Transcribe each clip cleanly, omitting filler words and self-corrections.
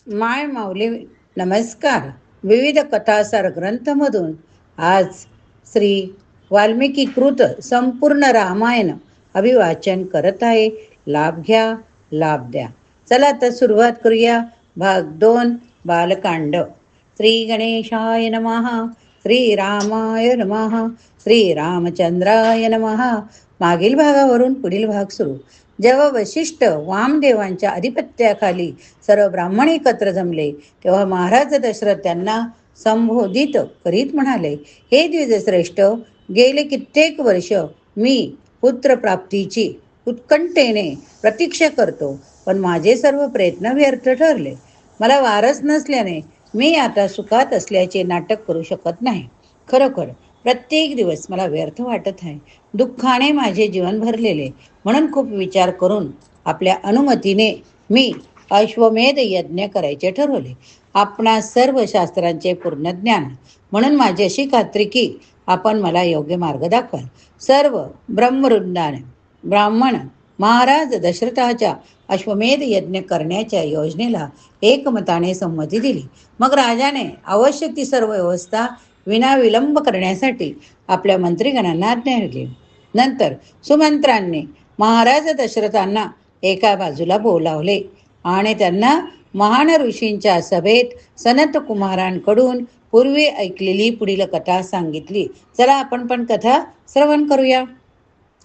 माय माऊली नमस्कार. विविध कथासार ग्रंथमधून आज श्री वाल्मिकी कृत संपूर्ण रामायण अभिवाचन करत आहे. लाभ घ्या, लाभ द्या. चला तर सुरुवात करूया. भाग 2, बालकांड. श्री गणेशाय नमः. श्री रामाय नमः. श्री रामचंद्राय नमः. मागील भागावरून पुढील भाग सुरू. जेव्हा वशिष्ठ वामदेवांच्या अधिपत्याखाली सर्व ब्राह्मण एकत्र जमले तेव्हा महाराज दशरथ त्यांना संबोधित करीत म्हणाले, हे द्विजश्रेष्ठ, गेले कित्येक वर्ष मी पुत्रप्राप्तीची उत्कंठेने प्रतीक्षा करतो, पण माझे सर्व प्रयत्न व्यर्थ ठरले. मला वारस नसल्याने मी आता सुखात असल्याचे नाटक करू शकत नाही. खरोखर प्रत्येक दिवस मला व्यर्थ वाटत आहे. दुःखाने माझे जीवन भरलेले. म्हणून खूप विचार करून आपल्या अनुमतीने मी अश्वमेध यज्ञ करायचे ठरवले. आपणा सर्व शास्त्रांचे पूर्ण ज्ञान, म्हणून माझी अशी खात्री की आपण मला योग्य मार्ग दाखवाल. सर्व ब्रह्मवृंदाने ब्राह्मण महाराज दशरथाच्या अश्वमेध यज्ञ करण्याच्या योजनेला एकमताने संमती दिली. मग राजाने आवश्यक ती सर्व व्यवस्था विनाविलंब करण्यासाठी आपल्या मंत्रीगणांना आज्ञा दिली. नंतर सुमंत्रांनी महाराज दशरथांना एका बाजूला बोलावले आणि त्यांना महान ऋषींच्या सभेत सनत कुमारांकडून पूर्वी ऐकलेली पुढील कथा सांगितली. चला आपण पण कथा श्रवण करूया.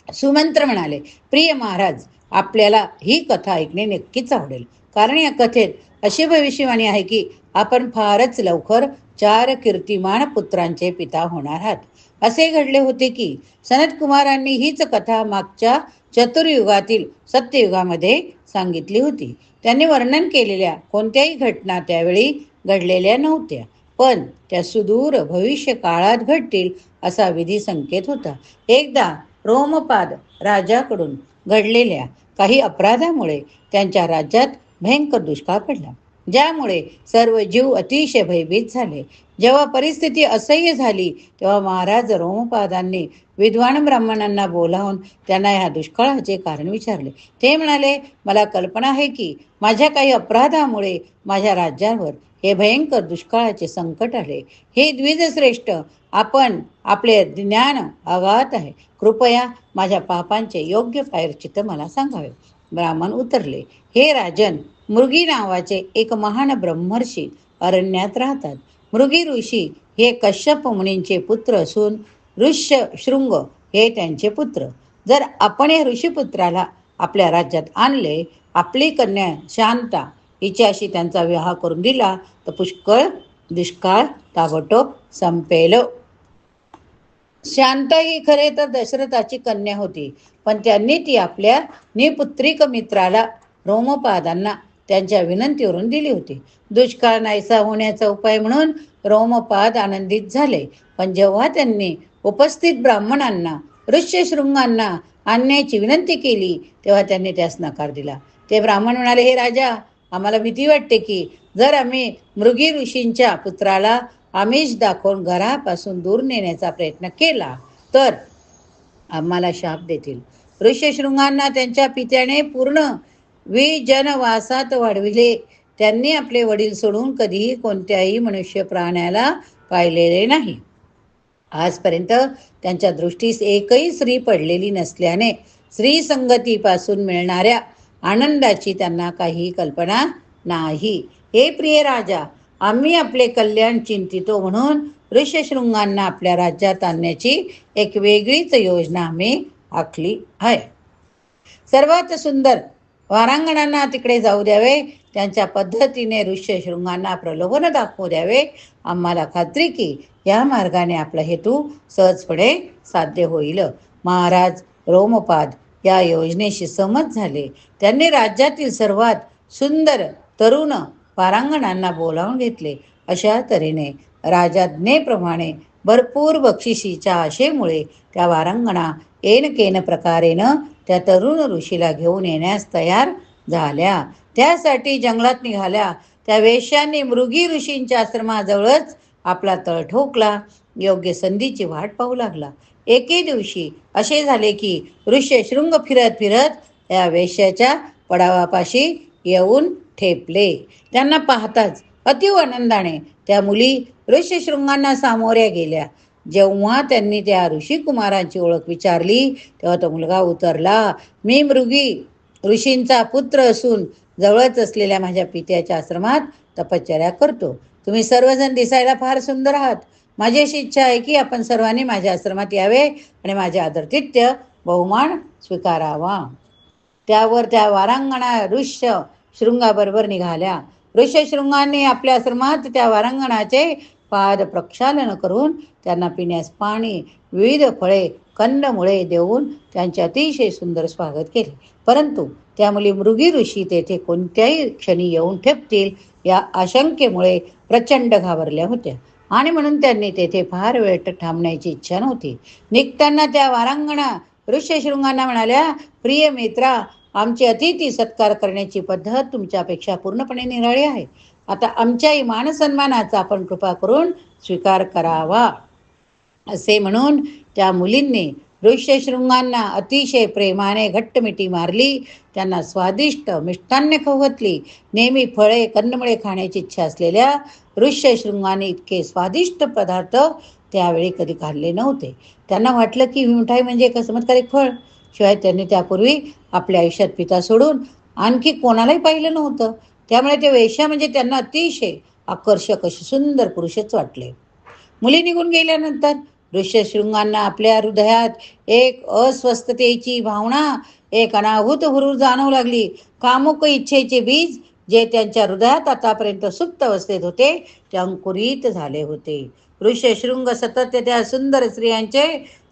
सुमंत्र म्हणाले, प्रिय महाराज, आपल्याला ही कथा ऐकणे नक्कीच आवडेल, कारण या कथेत अशी भविष्यवाणी आहे की आपण फारच लवकर 4 कीर्तिमान पुत्रांचे पिता होणार आहात. असे घडले होते की सनत कुमारांनी हीच कथा मागच्या चतुर्युगातील सत्ययुगामध्ये सांगितली होती. त्यांनी वर्णन केलेल्या कोणत्याही घटना त्यावेळी घडलेल्या नव्हत्या, पण त्या सुदूर भविष्य काळात घडतील असा विधी संकेत होता. एकदा रोमपाद राजाकडून घडलेल्या काही अपराधामुळे त्यांच्या राज्यात भयंकर दुष्काळ पडला, ज्यामुळे सर्व जीव अतिशय भयभीत झाले. जेव्हा परिस्थिती असह्य झाली तेव्हा महाराज रोमपादांनी विद्वान ब्राह्मणांना बोलावून त्यांना ह्या दुष्काळाचे कारण विचारले. ते म्हणाले, मला कल्पना आहे की माझ्या काही अपराधामुळे माझ्या राज्यावर हे भयंकर दुष्काळाचे संकट आले. हे द्विजश्रेष्ठ, आपण आपले ज्ञान अगाध आहे. कृपया माझ्या पापांचे योग्य प्रायश्चित्त मला सांगावे. ब्राह्मण उत्तरले, हे राजन, मृगी नावाचे एक महान ब्रह्मर्षी अरण्यात राहतात. मृगी ऋषी हे कश्यप मुनींचे पुत्र असून ऋष्यशृंग हे त्यांचे पुत्र. जर आपण या ऋषीपुत्राला आपल्या राज्यात आणले, आपली कन्या शांता हिच्याशी त्यांचा विवाह करून दिला, तर पुष्कळ दुष्काळ ताबडतोब संपेल. शांता ही खरे तर दशरथाची कन्या होती, पण त्यांनी ती आपल्या निपुत्रिक मित्राला रोमपादांना त्यांच्या विनंतीवरून दिली होती. दुष्काळ नाहीसा होण्याचा उपाय म्हणून रोमपाद आनंदित झाले, पण जेव्हा त्यांनी उपस्थित ब्राह्मणांना ऋष्यशृंगांना आणण्याची विनंती केली तेव्हा त्यांनी त्यास नकार दिला. ते ब्राह्मण म्हणाले, हे राजा, आम्हाला भीती वाटते की जर आम्ही मृगी ऋषींच्या पुत्राला आमिष दाखवून घरापासून दूर नेण्याचा प्रयत्न केला तर आम्हाला शाप देतील. ऋष्यशृंगांना त्यांच्या पित्याने पूर्ण विजनवासात वाढविले. त्यांनी आपले वडील सोडून कधीही कोणत्याही मनुष्य प्राण्याला पाहिलेले नाही. आजपर्यंत त्यांच्या दृष्टीस एकही स्त्री पडलेली नसल्याने स्त्री संगतीपासून मिळणाऱ्या आनंदाची त्यांना काही कल्पना नाही. हे प्रिय राजा, आम्ही आपले कल्याण चिंतितो म्हणून ऋष्यशृंगांना आपल्या राज्यात आणण्याची एक वेगळीच योजना आम्ही आखली आहे. सर्वात सुंदर वारांगणांना तिकडे जाऊ द्यावे, त्यांच्या पद्धतीने ऋष्यशृंगांना प्रलोभन दाखवू द्यावे. आम्हाला खात्री की या मार्गाने आपला हेतू सहजपणे साध्य होईल. महाराज रोमपाद या योजनेशी सहमत झाले. त्यांनी राज्यातील सर्वात सुंदर तरुण वारांगणांना बोलावून घेतले. अशा तऱ्हेने राजाज्ञेप्रमाणे भरपूर बक्षिशीच्या आशेमुळे त्या वारांगणा एनकेन प्रकारेनं त्या तरुण ऋषीला घेऊन येण्यास तयार झाल्या. त्यासाठी जंगलात निघाल्या. त्या वेश्यांनी मृगी ऋषींच्या आश्रमाजवळच आपला तळ ठोकला. योग्य संधीची वाट पाहू लागला. एके दिवशी असे झाले की ऋष्यशृंग फिरत फिरत त्या वेश्याच्या पडावापाशी येऊन ठेपले. त्यांना पाहताच अतिव आनंदाने त्या मुली ऋष्यशृंगांना सामोऱ्या गेल्या. जेव्हा त्यांनी त्या ऋषिकुमारांची ओळख विचारली तेव्हा तो मुलगा उतरला, मी मृगी ऋषींचा पुत्र असून जवळच असलेल्या माझ्या पित्याच्या आश्रमात तपश्चर्या करतो. तुम्ही सर्वजण दिसायला फार सुंदर आहात. माझी अशी इच्छा आहे की आपण सर्वांनी माझ्या आश्रमात यावे आणि माझे आदरातिथ्य बहुमान स्वीकारावा. त्यावर त्या वारांगणा ऋष्य शृंगाबरोबर निघाल्या. ऋष्यशृंगांनी आपल्या आश्रमात त्या वारांगणाचे पाद प्रक्षालन करून त्यांना पिण्यास पाणी, विविध फळे, कंदमुळे देऊन त्यांचे अतिशय सुंदर स्वागत केले. परंतु त्या मुली मृगी ऋषी तेथे कोणत्याही क्षणी येऊन ठेपतील या आशंकेमुळे प्रचंड घाबरल्या होत्या आणि म्हणून त्यांनी तेथे फार वेळ थांबण्याची इच्छा नव्हती. निघताना त्या वारांगणा ऋष्यशृंगांना म्हणाल्या, प्रिय मित्रा, आमची अतिथी सत्कार करण्याची पद्धत तुमच्यापेक्षा पूर्णपणे निराळी आहे. आता आमच्याही मानसन्मानाचा आपण कृपा करून स्वीकार करावा. असे म्हणून त्या मुलींनी ऋष्यशृंगांना अतिशय प्रेमाने घट्ट मिठी मारली. त्यांना स्वादिष्ट मिष्टान्ने खाऊ घातली. नेहमी फळे, कंदमुळे खाण्याची इच्छा असलेल्या ऋष्यशृंगांनी इतके स्वादिष्ट पदार्थ त्यावेळी कधी खाल्ले नव्हते. त्यांना वाटलं की ही मिठाई म्हणजे एक चमत्कारिक फळ. शिवाय त्यांनी त्यापूर्वी आपल्या आयुष्यात पिता सोडून आणखी कोणालाही पाहिलं नव्हतं. त्यामुळे ते वेश्या म्हणजे त्यांना अतिशय आकर्षक असे सुंदर पुरुषच वाटले. मुली निघून गेल्यानंतर ऋष्यशृंगांना आपल्या हृदयात एक अस्वस्थतेची भावना, एक अनाहूत हुरूर जाणवू लागली. कामुक इच्छेचे बीज जे त्यांच्या हृदयात आतापर्यंत सुप्त अवस्थेत होते ते अंकुरित झाले होते. ऋष्यशृंग सतत त्या सुंदर स्त्रियांचे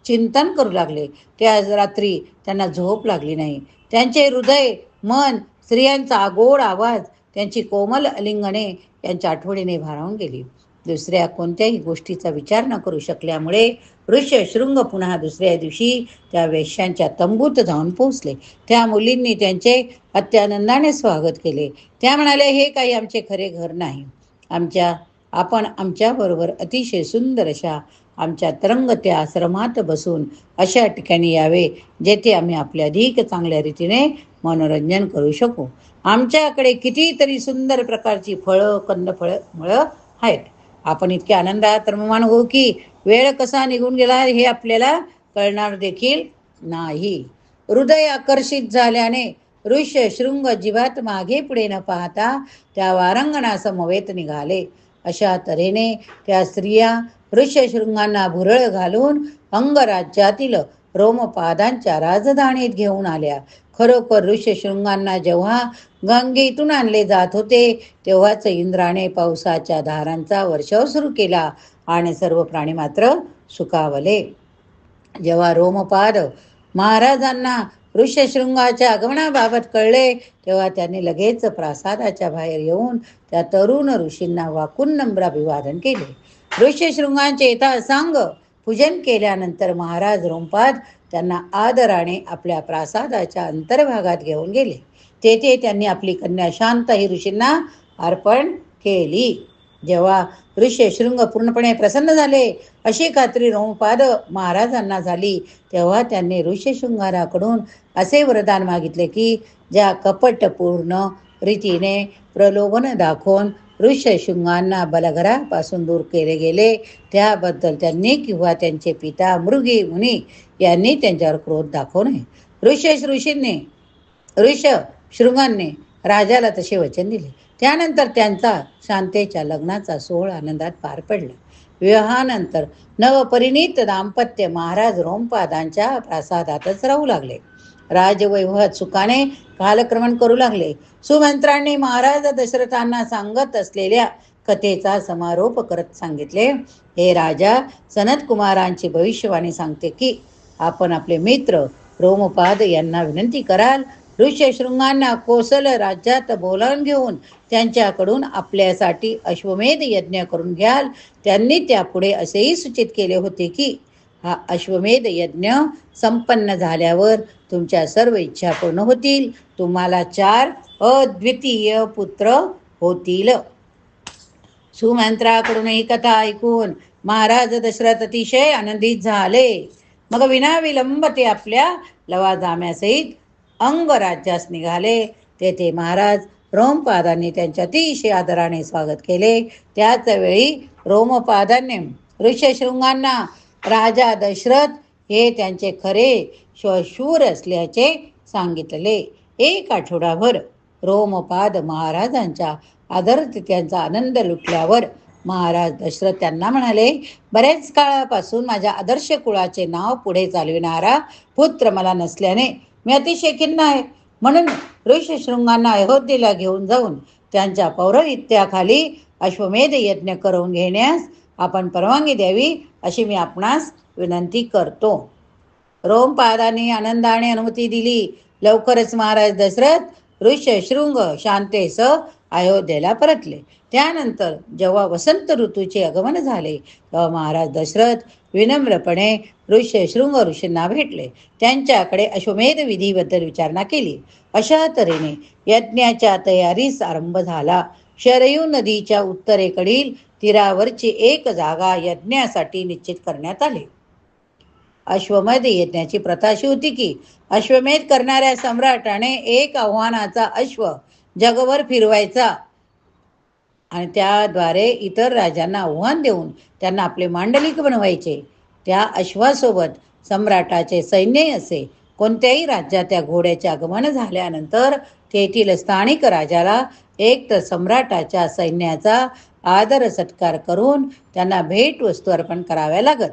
चिंतन करू लागले. त्या रात्री त्यांना झोप लागली नाही. त्यांचे हृदय, मन, स्त्रियांचा आगोड आवाज, त्यांची कोमल अलिंगणे यांच्या आठवणीने भारावून गेली. दुसऱ्या कोणत्याही गोष्टीचा विचार न करू शकल्यामुळे ऋष्यशृंग पुन्हा दुसऱ्या दिवशी त्या वेश्यांच्या तंबूत जाऊन पोहोचले. त्या मुलींनी त्यांचे अत्यानंदाने स्वागत केले. त्या म्हणाल्या, हे काही आमचे खरे घर नाही. आपण आमच्याबरोबर अतिशय सुंदर अशा आमच्या तरंगत्या आश्रमात बसून अशा ठिकाणी यावे जेथे आम्ही आपल्या अधिक चांगल्या रीतीने मनोरंजन करू शकू. आमच्याकडे कितीतरी सुंदर प्रकारची फळं, कंदफळं आहेत. आपण इतके आनंदात रममाण होऊ की वेळ कसा निघून गेला हे आपल्याला कळणार देखील नाही. हृदय आकर्षित झाल्याने ऋष्यशृंग जिवात मागे पुढे न पाहता त्या वारांगणासमवेत निघाले. अशा तऱ्हेने त्या स्त्रिया ऋष्यशृंगांना भुरळ घालून अंगराज्यातील रोमपादांच्या राजधानीत घेऊन आल्या. खरोखर ऋष्यशृंगांना जेव्हा गंगेतून आणले जात होते तेव्हाच इंद्राने पावसाच्या धारांचा वर्षाव सुरू केला आणि सर्व प्राणी मात्र सुखावले. जेव्हा रोमपाद महाराजांना ऋष्यशृंगाच्या आगमनाबाबत कळले तेव्हा त्यांनी लगेच प्रासादाच्या बाहेर येऊन त्या तरुण ऋषींना वाकून नम्र अभिवादन केले. ऋष्यशृंगांचे यथासांग पूजन केल्यानंतर महाराज रोमपाद त्यांना आदराने आपल्या प्रासादाच्या अंतर्भागात घेऊन गेले. तेथे त्यांनी आपली कन्या शांत ही ऋषींना अर्पण केली. जेव्हा ऋष्यशृंग पूर्णपणे प्रसन्न झाले अशी खात्री रोमपाद महाराजांना झाली तेव्हा त्यांनी ऋष्यशृंगाराकडून असे वरदान मागितले की ज्या कपटपूर्ण रीतीने प्रलोभन दाखवून ऋष्यशृंगांना बलघरापासून दूर केले गेले त्याबद्दल त्यांनी किंवा त्यांचे पिता मृगी मुनी यांनी त्यांच्यावर क्रोध दाखवू नये. ऋष्यशृंगांनी राजाला तसे वचन दिले. त्यानंतर त्यांचा शांतेच्या लग्नाचा सोहळा आनंदात पार पडला. विवाहानंतर नवपरिणीत दाम्पत्य महाराज रोमपादांच्या प्रासादातच राहू लागले. राजवैभवात सुखाने कालक्रमण करू लागले. सुमंत्रांनी महाराज दशरथांना सांगत असलेल्या कथेचा समारोप करत सांगितले, हे राजा, सनत कुमारांची भविष्यवाणी सांगते की आपण आपले मित्र रोमपाद यांना विनंती कराल ऋष्यशृंगांना कोसल राज्यात बोलावून घेऊन त्यांच्याकडून आपल्यासाठी अश्वमेध यज्ञ करून घ्याल. त्यांनी त्यापुढे असेही सूचित केले होते की हा अश्वमेध यज्ञ संपन्न झाल्यावर तुमच्या सर्व इच्छा पूर्ण होतील. तुम्हाला 4 अद्वितीय पुत्र होतील. सुमंत्राकडून ही कथा ऐकून महाराज दशरथ अतिशय आनंदित झाले. मग विनाविलंब ते आपल्या लवाजाम्यासहित अंगराज्यास निघाले. तेथे महाराज रोमपादांनी त्यांच्या अतिशय आदराने स्वागत केले. त्याच वेळी रोमपादांनी ऋष्यशृंगांना राजा दशरथ हे त्यांचे खरे शूर असल्याचे सांगितले. एक आठवडाभर रोमपाद महाराजांच्या आदरातिथ्यांचा आनंद लुटल्यावर महाराज दशरथ त्यांना म्हणाले, बरेच काळापासून माझ्या आदर्श कुळाचे नाव पुढे चालविणारा पुत्र मला नसल्याने मी अतिशय खिन्न आहे. म्हणून ऋष्यशृंगांना अयोध्येला घेऊन जाऊन त्यांच्या पौरोहित्याखाली अश्वमेध यज्ञ करून घेण्यास आपण परवानगी द्यावी अशी मी आपणास विनंती करतो. रोमपादांनी आनंदाने अनुमती दिली. लवकरच महाराज दशरथ ऋष्यशृंग शांतेसह अयोध्येला परतले. त्यानंतर जेव्हा वसंत ऋतूचे आगमन झाले तेव्हा महाराज दशरथ विनम्रपणे ऋष्यशृंग ऋषींना भेटले. त्यांच्याकडे अश्वमेध विधीबद्दल विचारणा केली. अशा तऱ्हेने यज्ञाच्या तयारीस आरंभ झाला. शरयू नदीच्या उत्तरेकडील तीरावरची एक जागा यज्ञासाठी निश्चित करण्यात आली. अश्वमेध यज्ञाची प्रथा अशी होती की अश्वमेध करणाऱ्या सम्राटाने एक आव्हानाचा अश्व जगभर फिरवायचा आणि त्याद्वारे इतर राजांना आव्हान देऊन त्यांना आपले मांडलिक बनवायचे. त्या अश्वासोबत सम्राटाचे सैन्य असे. कोणत्याही राज्यात त्या घोड्याचे आगमन झाल्यानंतर तेथील स्थानिक राजाला एक तर सम्राटाच्या सैन्याचा आदर सत्कार करून त्यांना भेट वस्तू अर्पण कराव्या लागत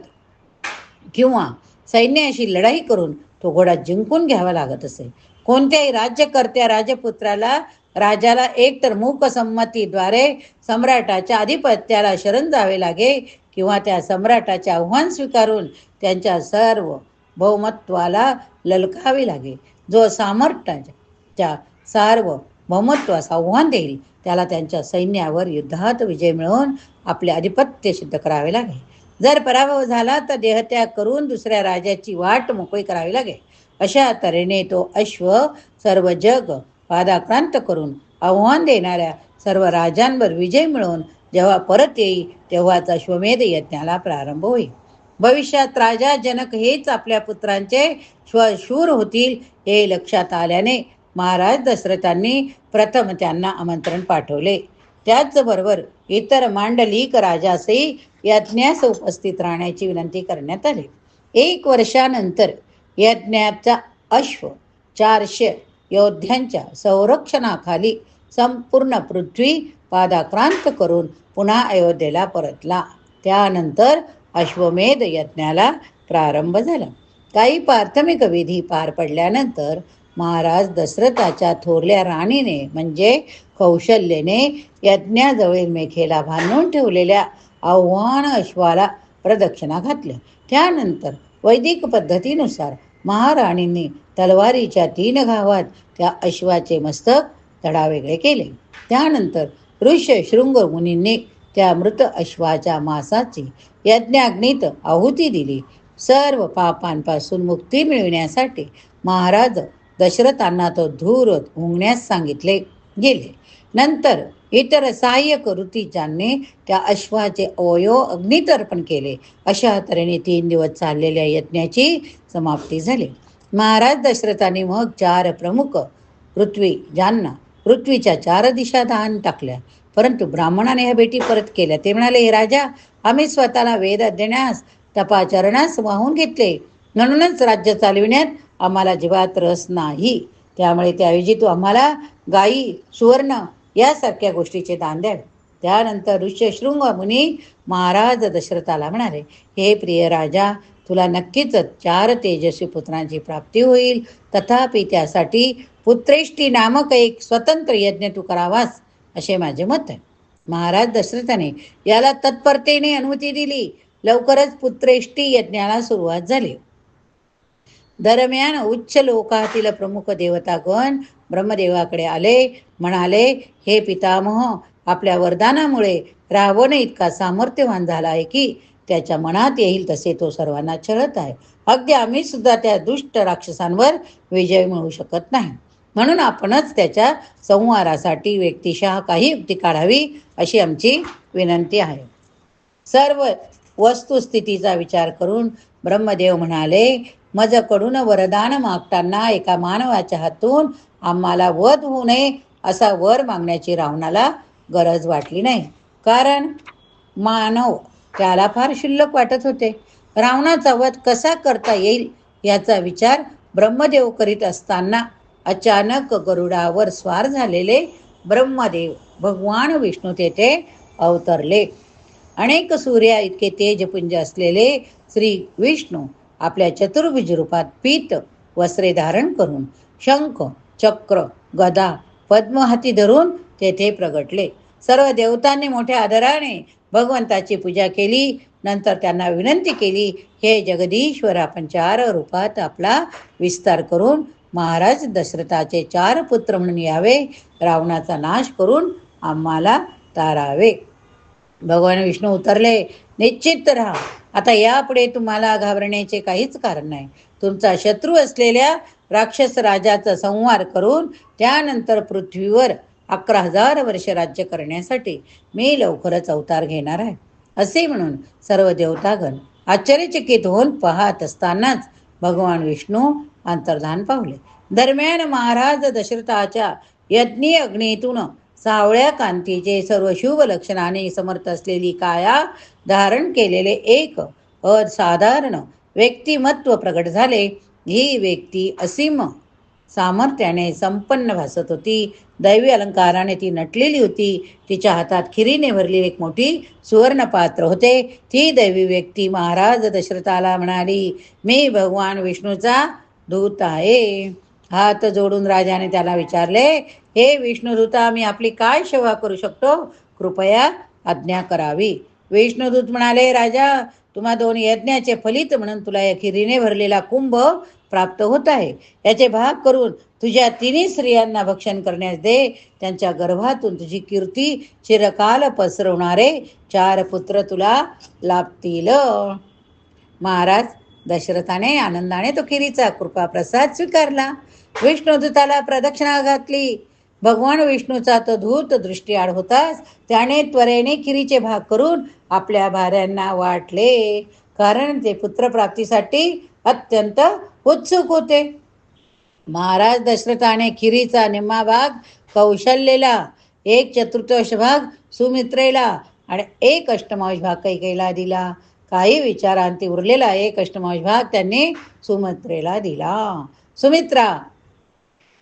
किंवा सैन्याशी लढाई करून तो घोडा जिंकून घ्यावा लागत असे. कोणत्याही राज्यकर्त्या राजपुत्राला राजाला एकतर मूकसंमतीद्वारे सम्राटाच्या आधिपत्याला शरण जावे लागे किंवा त्या सम्राटाचे आव्हान स्वीकारून त्यांच्या सर्व बहुमत्वाला ललकावे लागे. जो सामर्थ्याच्या सार्वभौमत्वास आव्हान देईल त्याला त्यांच्या सैन्यावर युद्धात विजय मिळवून आपले आधिपत्य सिद्ध करावे लागे. जर पराभव झाला तर देहत्याग करून दुसऱ्या राजाची वाट मोकळी करावी लागे. अशा तऱ्हेने तो अश्व सर्व जग पादाक्रांत करून आव्हान देणाऱ्या सर्व राजांवर विजय मिळवून जेव्हा परत येईल तेव्हाच अश्वमेध यज्ञाला प्रारंभ होईल. भविष्यात राजा जनक हेच आपल्या पुत्रांचे शूर होतील हे लक्षात आल्याने महाराज दशरथांनी प्रथम त्यांना आमंत्रण पाठवले. त्याचबरोबर इतर मांडलिक राजासही यज्ञास उपस्थित राहण्याची विनंती करण्यात आली. 1 वर्षानंतर यज्ञाचा अश्व 400 योद्ध्यांच्या संरक्षणाखाली संपूर्ण पृथ्वी पादाक्रांत करून पुन्हा अयोध्येला परतला. त्यानंतर अश्वमेध यज्ञाला प्रारंभ झाला. काही प्राथमिक विधी पार पडल्यानंतर महाराज दशरथाच्या थोरल्या राणीने म्हणजे कौशल्येने यज्ञाजवळील मेखेला बांधून ठेवलेल्या आव्हान अश्वाला प्रदक्षिणा घातल्या. त्यानंतर वैदिक पद्धतीनुसार महाराणींनी तलवारीच्या 3 घावात त्या अश्वाचे मस्तक तडावेगळे केले. त्यानंतर ऋष्यशृंग मुनींनी त्या मृत अश्वाच्या मांसाची यज्ञाग्नीत आहुती दिली. सर्व पापांपासून मुक्ती मिळविण्यासाठी महाराज दशरथांना तो धूर उंगण्यास सांगितले गेले. नंतर इतर सहाय्यक ऋतिजांनी त्या अश्वाचे अवयव अग्नीत अर्पण केले. अशा तऱ्हेने 3 दिवस चाललेल्या यज्ञाची समाप्ती झाली. महाराज दशरथांनी मग 4 प्रमुख ऋत्विजांना पृथ्वीच्या 4 दिशा दान टाकल्या. परंतु ब्राह्मणाने ह्या भेटी परत केल्या. ते म्हणाले, हे राजा, आम्ही स्वतःला वेद देण्यास तपाचरणास वाहून घेतले, म्हणूनच राज्य चालविण्यात आम्हाला जीवात रस नाही. त्यामुळे त्याऐवजी तू आम्हाला गायी, सुवर्ण यासारख्या गोष्टीचे दान द्यावे. त्यानंतर ऋष्यशृंग मुनी महाराज दशरथाला म्हणाले, हे प्रिय राजा, तुला नक्कीच 4 तेजस्वी पुत्रांची प्राप्ती होईल. तथापि त्यासाठी पुत्रेष्टी नामक एक स्वतंत्र यज्ञ तू करावास असे माझे मत आहे. महाराज दशरथाने याला तत्परतेने अनुमती दिली. लवकरच पुत्रेष्टी यज्ञाला सुरुवात झाली. दरम्यान उच्च लोकातील प्रमुख देवतागण ब्रह्मदेवाकडे आले. म्हणाले, हे पितामह, आपल्या वरदानामुळे रावण इतका सामर्थ्यवान झाला आहे की त्याच्या मनात येईल तसे तो सर्वांना छळत आहे. अगदी आम्ही सुद्धा त्या दुष्ट राक्षसांवर विजय मिळवू शकत नाही. म्हणून आपणच त्याच्या संहारासाठी व्यक्तिशः काही युक्ती काढावी अशी आमची विनंती आहे. सर्व वस्तुस्थितीचा विचार करून ब्रह्मदेव म्हणाले, माझ्याकडून वरदान मागताना एका मानवाच्या हातून आम्हाला वध होऊ नये असा वर मागण्याची रावणाला गरज वाटली नाही, कारण मानव त्याला फार क्षुल्लक वाटत होते. रावणाचा वध कसा करता येईल याचा विचार ब्रह्मदेव करीत असताना अचानक गरुडावर स्वार झालेले ब्रह्मदेव भगवान विष्णू तेथे अवतरले. अनेक सूर्या इतके तेजपुंज असलेले श्री विष्णू आपल्या चतुर्भुज रूपात पीत वस्त्रे धारण करून शंख, चक्र, गदा, पद्म हाती धरून तेथे प्रगटले. सर्व देवतांनी मोठ्या आदराने भगवंताची पूजा केली. नंतर त्यांना विनंती केली, हे जगदीश्वर, आपण 4 रूपात आपला विस्तार करून महाराज दशरथाचे 4 पुत्र म्हणून यावे, रावणाचा नाश करून आम्हाला तारावे. भगवान विष्णू उतरले, निश्चित राहा, आता यापुढे तुम्हाला घाबरण्याचे काहीच कारण नाही. तुमचा शत्रू असलेल्या राक्षस राजाचा संहार करून त्यानंतर पृथ्वीवर 11,000 वर्ष राज्य करण्यासाठी मी लवकरच अवतार घेणार आहे, असे म्हणून सर्व देवतागण आश्चर्यचकित होऊन पाहत असतानाच भगवान विष्णू अंतर्धान पावले. दरम्यान महाराज दशरथाच्या यज्ञ अग्नीतून सावळ्या कांतीचे सर्व शुभ लक्षणाने समर्थ असलेली काया धारण केलेले एक असाधारण व्यक्तिमत्व प्रगट झाले. ही व्यक्ती असीम सामर्थ्याने संपन्न भासत होती. दैवी अलंकाराने ती नटलेली होती. तिच्या हातात खिरीने भरलेली एक मोठी सुवर्ण पात्र होते. ती दैवी व्यक्ती महाराज दशरथाला म्हणाली, मी भगवान विष्णूचा दूत आहे. हात जोडून राजाने त्याला विचारले, हे विष्णुदूता, मी आपली काय सेवा करू शकतो? कृपया आज्ञा करावी. विष्णुदूत म्हणाले, राजा, तुम्हा 2 यज्ञाचे फलित म्हणून तुला या खिरीने भरलेला कुंभ प्राप्त होत आहे. याचे भाग करून तुझ्या 3 स्त्रियांना भक्षण करण्यास दे. त्यांच्या गर्भातून तुझी कीर्ती चिरकाल पसरवणारे 4 पुत्र तुला लाभतील. महाराज दशरथाने आनंदाने तो खिरीचा कृपाप्रसाद स्वीकारला. विष्णुदूताला प्रदक्षिणा घातली. भगवान विष्णूचा तो धूत दृष्टी आड होताच त्याने त्वरेने खिरीचे भाग करून आपल्या भाऱ्यांना वाटले, कारण ते पुत्रप्राप्तीसाठी अत्यंत उत्सुक होते. महाराज दशरथाने खिरीचा निम्मा भाग कौशल्येला, 1/4 भाग सुमित्रेला आणि 1/8 भाग कैकेयीला दिला. काही विचारांती उरलेला 1/8 भाग त्यांनी सुमित्रेला दिला. सुमित्रा,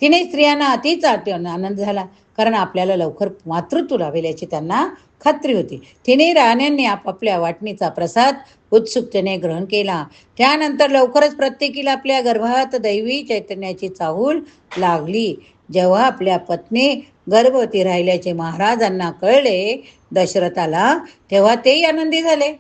3 स्त्रियांना अतिच आनंद झाला, कारण आपल्याला लवकर मातृत्व लाभेल याची त्यांना खात्री होती. 3 राण्यांनी आपापल्या वाटणीचा प्रसाद उत्सुकतेने ग्रहण केला. त्यानंतर लवकरच प्रत्येकीला आपल्या गर्भात दैवी चैतन्याची चाहूल लागली. जेव्हा आपल्या पत्नी गर्भवती राहिल्याचे महाराजांना कळले दशरथाला, तेव्हा तेही आनंदी झाले.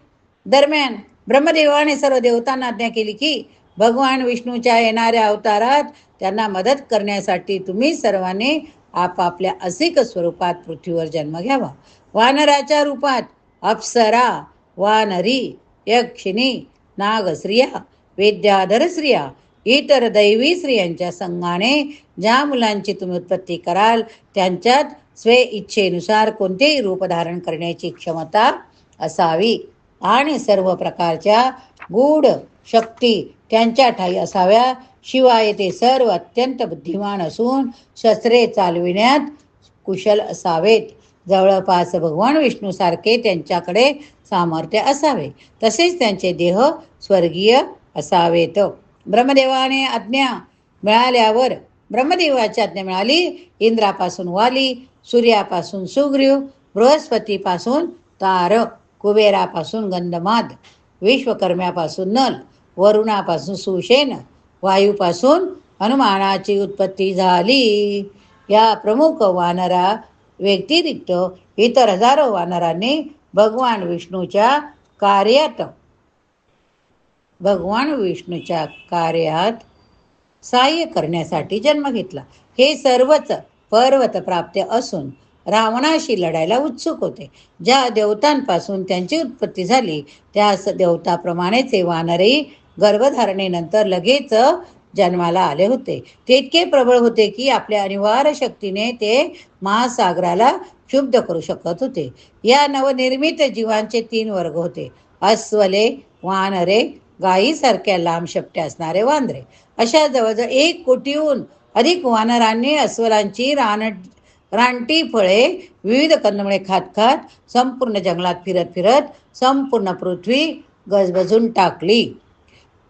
दरम्यान ब्रह्मदेवाने सर्व देवतांना आज्ञा केली की भगवान विष्णूच्या येणाऱ्या अवतारात त्यांना मदत करण्यासाठी तुम्ही सर्वांनी आपापल्या असिक स्वरूपात पृथ्वीवर जन्म घ्यावा. वानराच्या रूपात अप्सरा, वानरी, यक्षिणी, नागस्त्रिया, विद्याधर स्त्रिया, इतर दैवी स्त्रियांच्या संघाने ज्या मुलांची तुम्ही उत्पत्ती कराल त्यांच्यात स्वे इच्छेनुसार कोणतेही रूप धारण करण्याची क्षमता असावी आणि सर्व प्रकारच्या गूढ शक्ती त्यांच्या ठाई असाव्या. शिवाय ते सर्व अत्यंत बुद्धिमान असून शस्त्रे चालविण्यात कुशल असावेत. जवळपास भगवान विष्णूसारखे त्यांच्याकडे सामर्थ्य असावे. तसेच त्यांचे देह स्वर्गीय असावेत. ब्रह्मदेवाने आज्ञा मिळाल्यावर ब्रह्मदेवाची आज्ञा मिळाली. इंद्रापासून वाली, सूर्यापासून सुग्रीव, बृहस्पतीपासून तारक, कुबेरापासून गंधमाद, विश्वकर्म्यापासून नल, वरुणापासून सुषेण, वायूपासून हनुमानाची उत्पत्ती झाली. या प्रमुख वानरा व्यतिरिक्त इतर हजारो वानरांनी भगवान विष्णूच्या कार्यात सहाय्य करण्यासाठी जन्म घेतला. हे सर्वच पर्वत प्राप्त असून रावणाशी लढायला उत्सुक होते. ज्या देवतांपासून त्यांची उत्पत्ती झाली त्याच देवताप्रमाणेच हे वानरही गर्भधारणेनंतर लगेच जन्माला आले होते. ते इतके प्रबळ होते की आपल्या अनिवार्य शक्तीने ते महासागराला क्षुब्ध करू शकत होते. या नवनिर्मित जीवांचे 3 वर्ग होते: अस्वले, वानरे, गायीसारख्या लांब शेपटे असणारे वांदरे. अशा जवळजवळ 1 कोटीहून अधिक वानरांनी अस्वलांची रानटी फळे, विविध कंदमुळे खात खात संपूर्ण जंगलात फिरत फिरत संपूर्ण पृथ्वी गजबजून टाकली.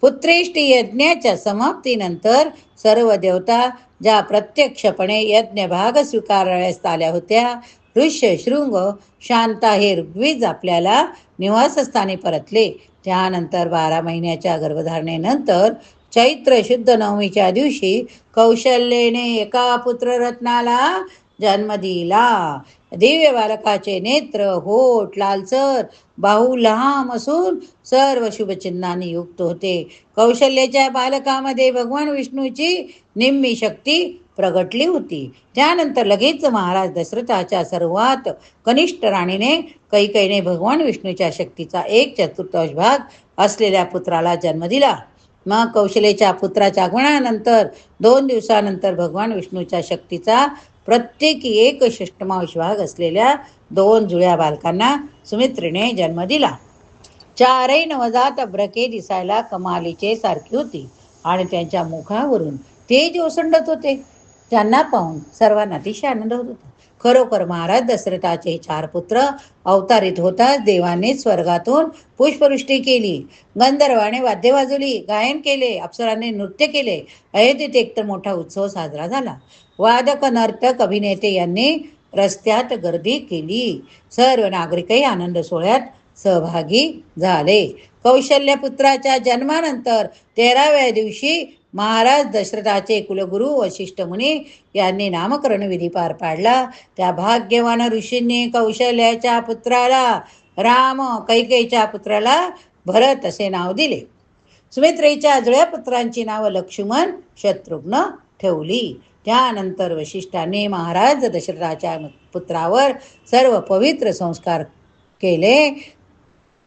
पुत्रेष्टी यज्ञाच्या समाप्तीनंतर सर्व देवता ज्या प्रत्यक्षपणे यज्ञ भाग स्वीकारायला आल्या होत्या, ऋष्य, शृंग, शांता हे ऋग्वेद आपल्याला निवासस्थानी परतले. त्यानंतर 12 महिन्याच्या गर्भधारणेनंतर चैत्र शुद्ध नवमीच्या दिवशी कौशल्येने एका पुत्ररत्नाला जन्म दिला. दिव्य बालकाचे नेत्र, होठ लालसर, बाहू लांब असून सर्व शुभचिन्हांनी युक्त होते. कौशल्याच्या बालकामध्ये भगवान विष्णूची निम्मी शक्ती प्रगटली होती. त्यानंतर लगेच महाराज दशरथाच्या सर्वात कनिष्ठ राणीने कैकेयीने भगवान विष्णूच्या शक्तीचा 1/4 भाग असलेल्या पुत्राला जन्म दिला. मग कौशल्याच्या पुत्राच्या आगमनानंतर 2 दिवसानंतर भगवान विष्णूच्या शक्तीचा प्रत्येकी 1/6 भाग असलेल्या 2 जुळ्या बालकांना सुमित्रेने जन्म दिला. चारही नवजात अब्रके दिसायला कमालीचे सारखी होती आणि त्यांच्या मुखावरून तेज ओसंडत होते. त्यांना पाहून सर्वांना अतिशय आनंद होत होता. खरोखर महाराज दशरथाचे 4 पुत्र अवतारित होताच देवाने स्वर्गातून पुष्पवृष्टी केली, गंधर्वाने वाद्य वाजवली, गायन केले, अप्सरांनी नृत्य केले. अयोध्येत एकतर मोठा उत्सव साजरा झाला. वादक, नर्तक, अभिनेते यांनी रस्त्यात गर्दी केली. सर्व नागरिकही आनंद सोहळ्यात सहभागी झाले. कौशल्य पुत्राच्या जन्मानंतर 13व्या दिवशी महाराज दशरथाचे कुलगुरू वशिष्ठ मुनी यांनी नामकरण विधी पार पाडला. त्या भाग्यवान ऋषींनी कौशल्याच्या पुत्राला राम, कैकेयीच्या पुत्राला भरत असे नाव दिले. सुमित्रेच्या जुळ्या पुत्रांची नावं लक्ष्मण, शत्रुघ्न ठेवली. त्यानंतर वशिष्ठांनी महाराज दशरथाच्या पुत्रावर सर्व पवित्र संस्कार केले,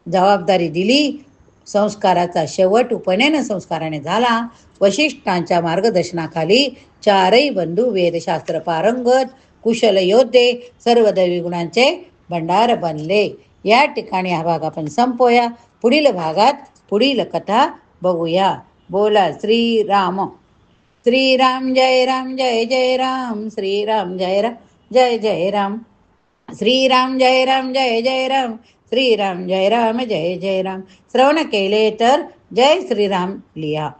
जबाबदारी दिली. संस्काराचा शेवट उपनयन संस्काराने झाला. वशिष्ठांच्या मार्गदर्शनाखाली 4ही बंधू वेदशास्त्र पारंगत, कुशल योद्धे, सर्व दैवी गुणांचे भंडार बनले. या ठिकाणी हा भाग आपण संपवूया. पुढील भागात पुढील कथा बघूया. बोला श्रीराम. श्रीराम जय राम जय जय राम. श्रीराम जय राम जय जय राम. श्रीराम जय राम जय जय राम. श्रीराम जय राम जय जय राम. श्रवण केले तर जय श्रीराम लिहा.